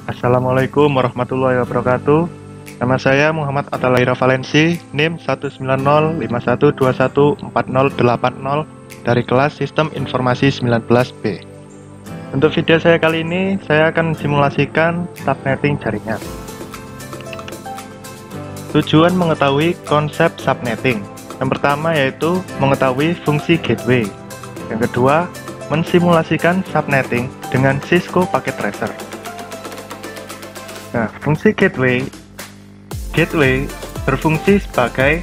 Assalamualaikum warahmatullahi wabarakatuh. Nama saya Muhammad Atalaira Valensi, NIM 19051214080 dari kelas Sistem Informasi 19B. Untuk video saya kali ini, saya akan simulasikan subnetting jaringan. Tujuan mengetahui konsep subnetting. Yang pertama yaitu mengetahui fungsi gateway. Yang kedua, mensimulasikan subnetting dengan Cisco Packet Tracer. Nah, fungsi gateway berfungsi sebagai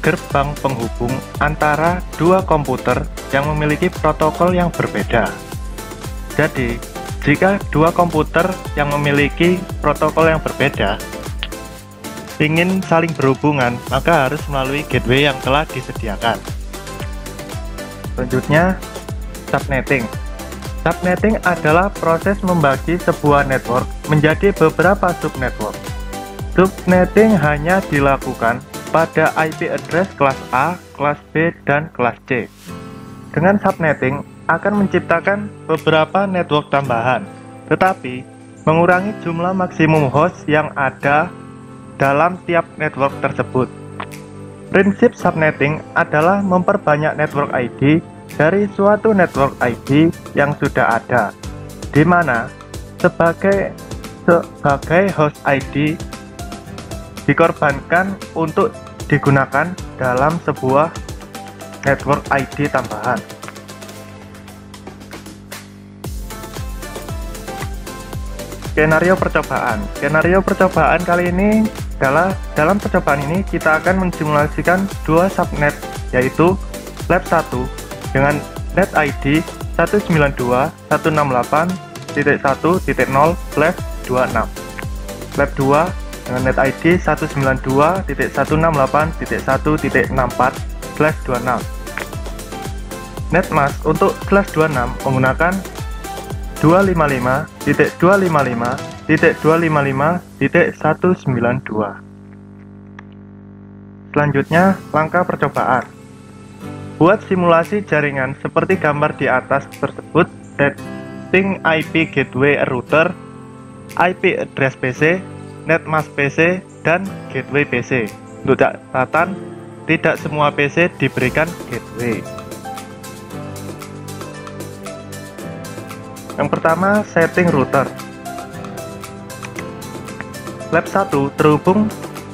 gerbang penghubung antara dua komputer yang memiliki protokol yang berbeda. Jadi, jika dua komputer yang memiliki protokol yang berbeda ingin saling berhubungan, maka harus melalui gateway yang telah disediakan. Selanjutnya, subnetting. Subnetting adalah proses membagi sebuah network menjadi beberapa subnetwork. Subnetting hanya dilakukan pada IP address kelas A, kelas B, dan kelas C. Dengan subnetting akan menciptakan beberapa network tambahan, tetapi mengurangi jumlah maksimum host yang ada dalam tiap network tersebut. Prinsip subnetting adalah memperbanyak network ID dari suatu network ID yang sudah ada, di mana sebagai host ID dikorbankan untuk digunakan dalam sebuah network ID tambahan. Skenario percobaan. Skenario percobaan kali ini adalah dalam percobaan ini kita akan mensimulasikan dua subnet, yaitu lab 1 dengan net ID 192.168.1.0/26, lab 2 dengan net ID 192.168.1.64/26. Net mask untuk slash 26 menggunakan 255.255.255.192. Selanjutnya, langkah percobaan. Buat simulasi jaringan seperti gambar di atas tersebut, setting IP gateway router, IP address PC, netmask PC, dan gateway PC. Untuk catatan, tidak semua PC diberikan gateway. Yang pertama, setting router. Lab 1 terhubung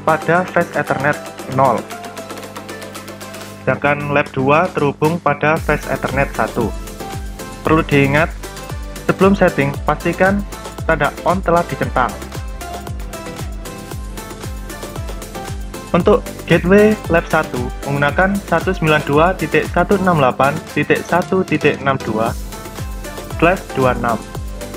pada Fast Ethernet 0. Sedangkan lab 2 terhubung pada Fast Ethernet 1. Perlu diingat, sebelum setting, pastikan tanda on telah dicentang. Untuk gateway lab 1 menggunakan 192.168.1.62/26.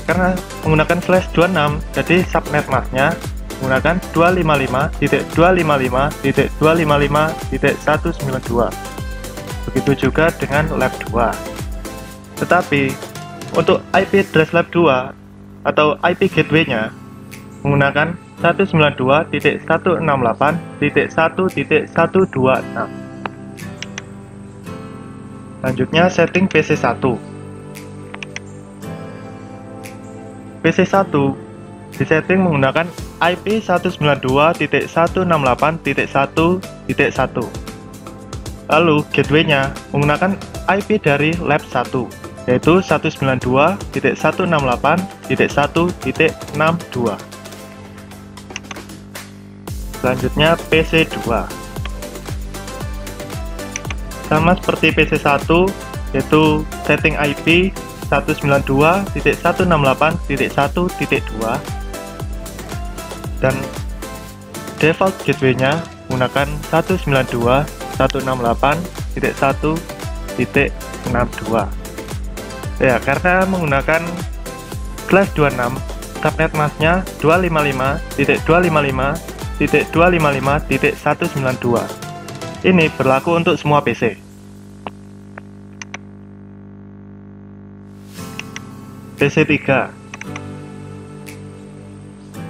Karena menggunakan /26, jadi subnet masknya menggunakan 255.255.255.192. Begitu juga dengan lab 2. Tetapi untuk IP address lab 2 atau IP gateway-nya menggunakan 192.168.1.126. Selanjutnya, setting PC1. PC1 disetting menggunakan IP 192.168.1.1. Lalu gateway-nya menggunakan IP dari lab 1, yaitu 192.168.1.62. Selanjutnya, PC2. Sama seperti PC1, yaitu setting IP 192.168.1.2, dan default gateway-nya menggunakan 192.168.1.62. Ya, karena menggunakan /26, subnet masknya 255.255.255.192. Ini berlaku untuk semua PC. PC3.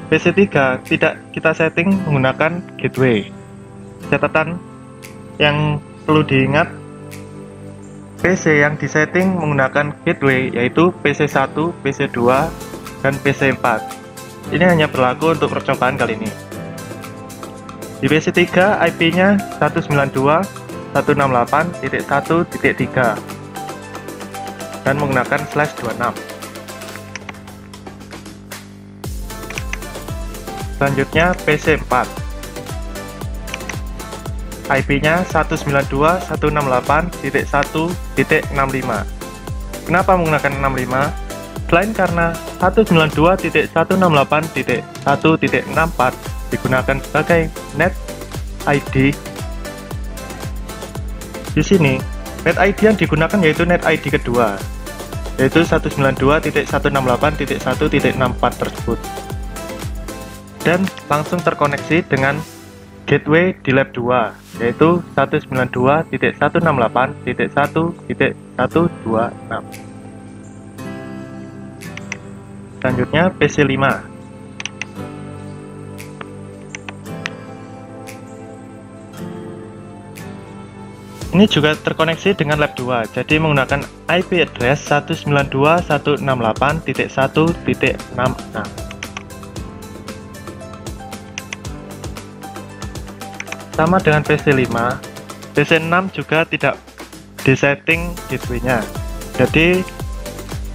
PC3 tidak kita setting menggunakan gateway. Catatan yang perlu diingat, PC yang disetting menggunakan gateway yaitu PC1, PC2, dan PC4. Ini hanya berlaku untuk percobaan kali ini. Di PC3 IP-nya 192.168.1.3 dan menggunakan /26. Selanjutnya PC4, IP-nya 192.168.1.65. Kenapa menggunakan 65? Selain karena 192.168.1.64 digunakan sebagai net ID, di sini net ID yang digunakan yaitu net ID kedua, yaitu 192.168.1.64 tersebut, dan langsung terkoneksi dengan gateway di lab 2, yaitu 192.168.1.126. Selanjutnya PC5. Ini juga terkoneksi dengan lab 2, jadi menggunakan IP address 192.168.1.66. Sama dengan PC5, PC6 juga tidak disetting gateway-nya. Jadi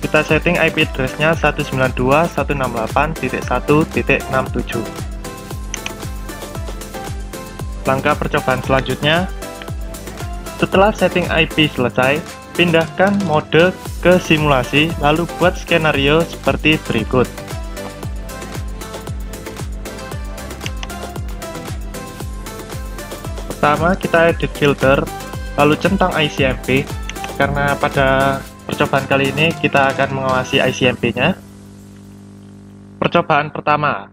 kita setting IP address-nya 192.168.1.67. Langkah percobaan selanjutnya, setelah setting IP selesai, pindahkan mode ke simulasi, lalu buat skenario seperti berikut. Pertama, kita edit filter, lalu centang ICMP, karena pada percobaan kali ini kita akan mengawasi ICMP-nya. Percobaan pertama,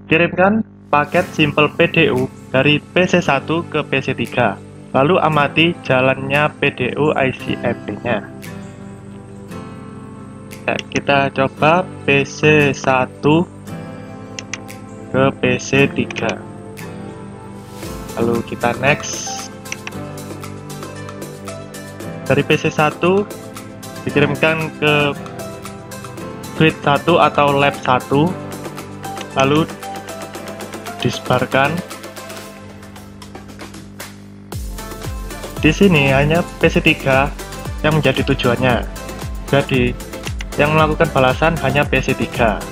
kirimkan paket simple PDU dari PC1 ke PC3, lalu amati jalannya PDU ICMP-nya. Kita coba PC1 ke PC3, lalu kita next. Dari PC1 dikirimkan ke grid 1 atau lab 1, lalu disebarkan. Di sini hanya PC3 yang menjadi tujuannya, jadi yang melakukan balasan hanya PC3.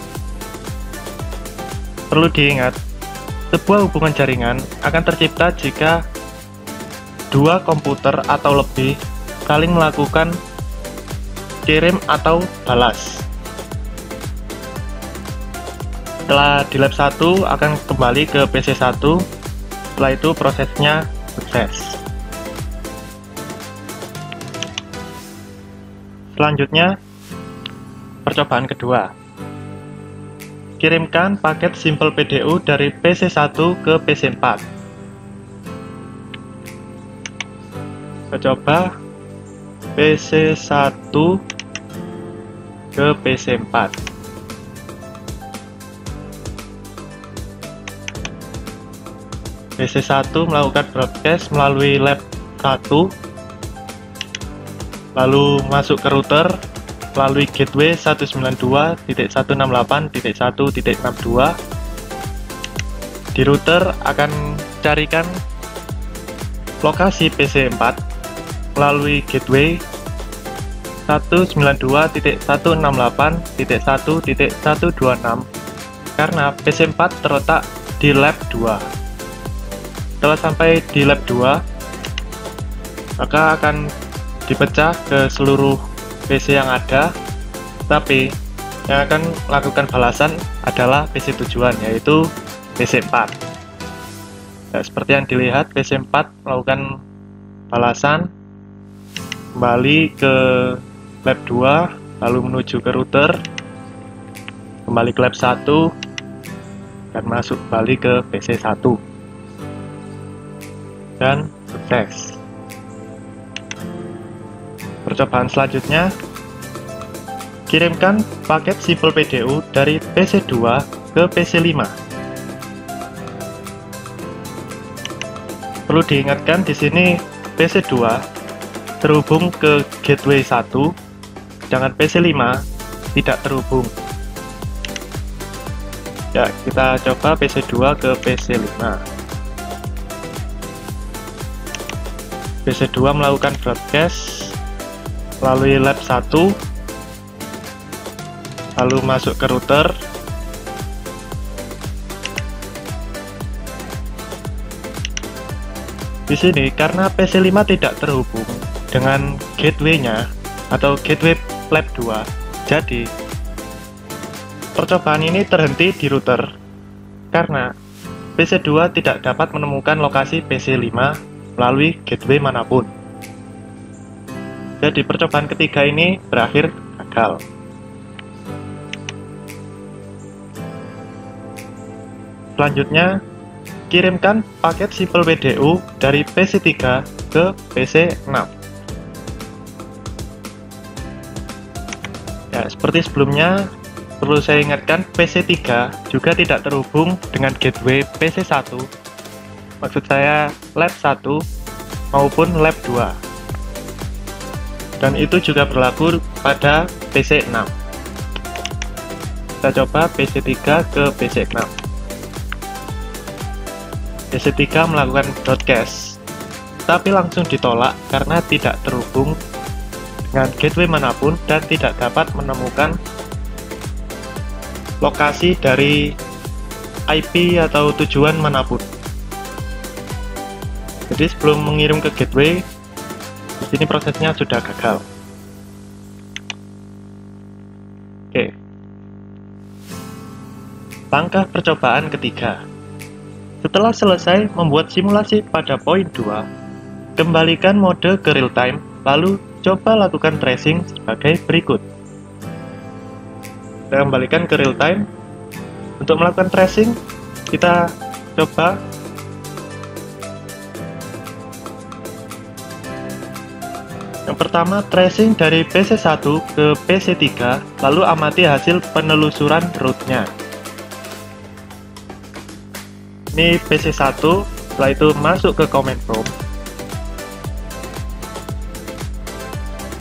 Perlu diingat, sebuah hubungan jaringan akan tercipta jika dua komputer atau lebih saling melakukan kirim atau balas. Setelah di lab 1 akan kembali ke PC1, setelah itu prosesnya sukses. Selanjutnya, percobaan kedua. Kirimkan paket simple PDU dari PC1 ke PC4. Kita coba PC1 ke PC4. PC1 melakukan broadcast melalui lab 1, lalu masuk ke router melalui gateway 192.168.1.62. Di router akan carikan lokasi PC4 melalui gateway 192.168.1.126 karena PC4 terletak di lab 2. Setelah sampai di lab 2, maka akan dipecah ke seluruh PC yang ada, tapi yang akan melakukan balasan adalah PC tujuan, yaitu PC4. Nah, seperti yang dilihat, PC4 melakukan balasan kembali ke lab 2, lalu menuju ke router, kembali ke lab 1, dan masuk kembali ke PC1, dan sukses. Percobaan selanjutnya, kirimkan paket simple PDU dari PC2 ke PC5. Perlu diingatkan di sini PC2 terhubung ke gateway 1, sedangkan PC5 tidak terhubung. Ya, kita coba PC2 ke PC5. PC2 melakukan broadcast melalui lab 1, lalu masuk ke router. Di sini karena PC5 tidak terhubung dengan gateway-nya atau gateway lab 2, jadi percobaan ini terhenti di router karena PC2 tidak dapat menemukan lokasi PC5 melalui gateway manapun. Jadi percobaan ketiga ini berakhir gagal. Selanjutnya, kirimkan paket Simple WDU dari PC3 ke PC6. Ya, seperti sebelumnya, perlu saya ingatkan, PC3 juga tidak terhubung dengan gateway PC1. Maksud saya lab 1 maupun lab 2. Dan itu juga berlaku pada PC6. Kita coba PC3 ke PC6. PC3 melakukan broadcast, tapi langsung ditolak karena tidak terhubung dengan gateway manapun dan tidak dapat menemukan lokasi dari IP atau tujuan manapun. Jadi sebelum mengirim ke gateway, di sini prosesnya sudah gagal. Oke. Langkah percobaan ketiga. Setelah selesai membuat simulasi pada poin 2, kembalikan mode ke real time, lalu coba lakukan tracing sebagai berikut. Kita kembalikan ke real time. Untuk melakukan tracing, kita coba yang pertama, tracing dari PC1 ke PC3, lalu amati hasil penelusuran root-nya. Ini PC1, setelah itu masuk ke command prompt.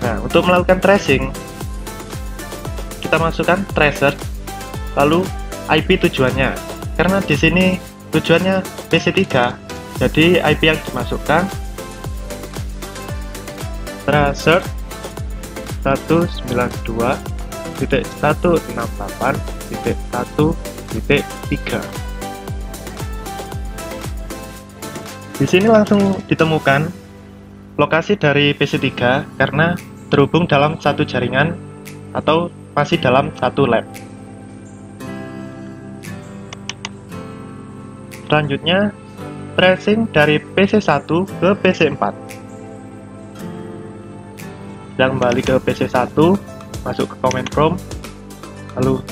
Nah, untuk melakukan tracing, kita masukkan tracer, lalu IP tujuannya. Karena di sini tujuannya PC3, jadi IP yang dimasukkan tracer 192.168.1.3. Di sini langsung ditemukan lokasi dari PC3 karena terhubung dalam satu jaringan atau masih dalam satu lab. Selanjutnya, tracing dari PC1 ke PC4. Kita kembali ke PC1, masuk ke command prompt, lalu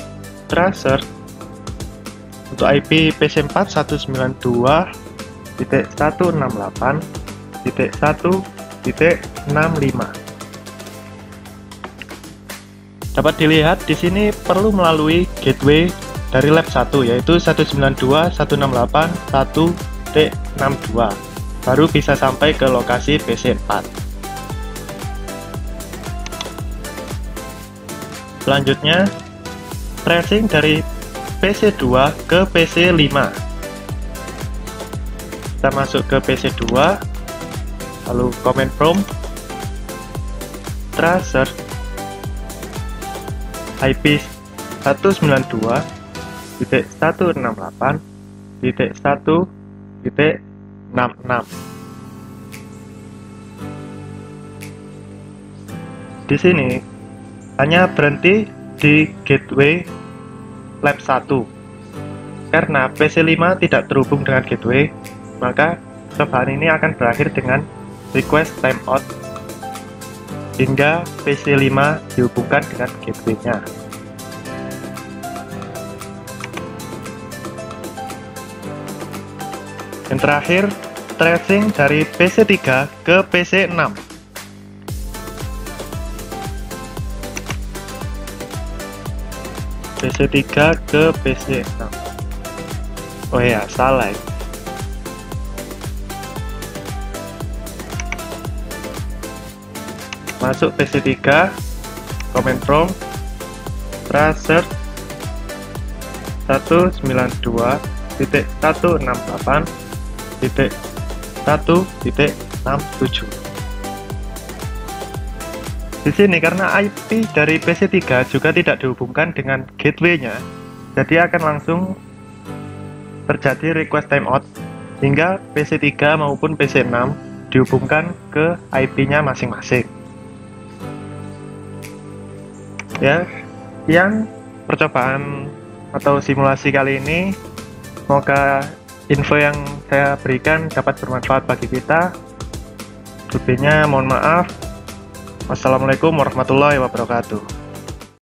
tracer untuk IP PC4 192.168.1.65. Dapat dilihat di sini perlu melalui gateway dari lab 1, yaitu 192.168.1.62, baru bisa sampai ke lokasi PC4. Selanjutnya, tracing dari PC2 ke PC5. Kita masuk ke PC2, lalu command prompt, tracer IP 192.168.1.66. Di sini hanya berhenti di gateway lab 1. Karena PC5 tidak terhubung dengan gateway, maka percobaan ini akan berakhir dengan request timeout hingga PC5 dihubungkan dengan gateway-nya. Yang terakhir, tracing dari PC3 ke PC6. PC3 ke PC6. Oh ya, salah. Masuk PC3, command prompt, tracer 192.168.1.67. Di sini karena IP dari PC3 juga tidak dihubungkan dengan gateway-nya, jadi akan langsung terjadi request timeout hingga PC3 maupun PC6 dihubungkan ke IP-nya masing-masing. Ya, sekian percobaan atau simulasi kali ini. Semoga info yang saya berikan dapat bermanfaat bagi kita. Lebihnya mohon maaf. Wassalamualaikum warahmatullahi wabarakatuh.